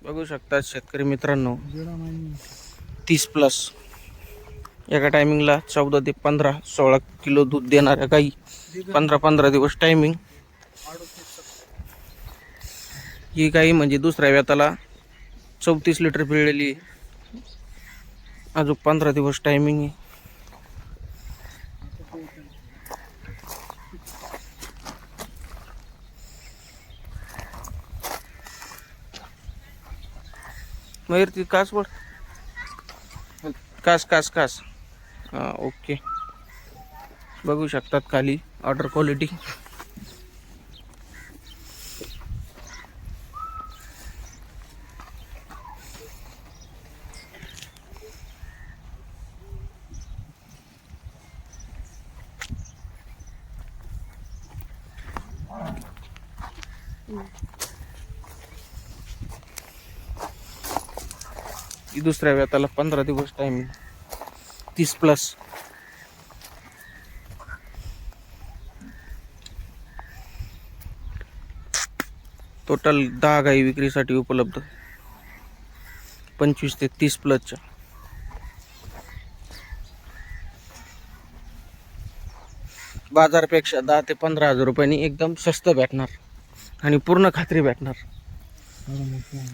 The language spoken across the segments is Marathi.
बघू शकता शेतकरी मित्रांनो, 30+ एका टायमिंगला 14 ते 15-16 किलो दूध देणाऱ्या गाई, 15-15 दिवस टायमिंग. ही गाई म्हणजे दुसऱ्या व्याताला 34 लिटर पिळलेली, अजून 15 दिवस टायमिंग आहे. मयूर ती कास वर कास कास कास हां ओके. बघू शकतात खाली ऑर्डर क्वालिटी. दुसऱ्या व्याताला 15 दिवस टायमिंग, 30+. टोटल 10 गाई विक्रीसाठी उपलब्ध, 25 ते 30+च्या. बाजारपेक्षा 10 ते 15 हजार रुपयांनी एकदम स्वस्त भेटणार आणि पूर्ण खात्री भेटणार.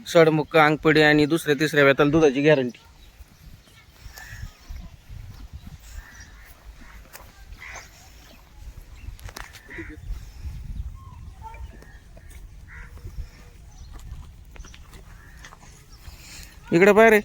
सडमुक्क, अंगपडी आणि दुसऱ्या तिसऱ्या व्याताला दुधाची गॅरंटी. इकडे बाहेर आहे.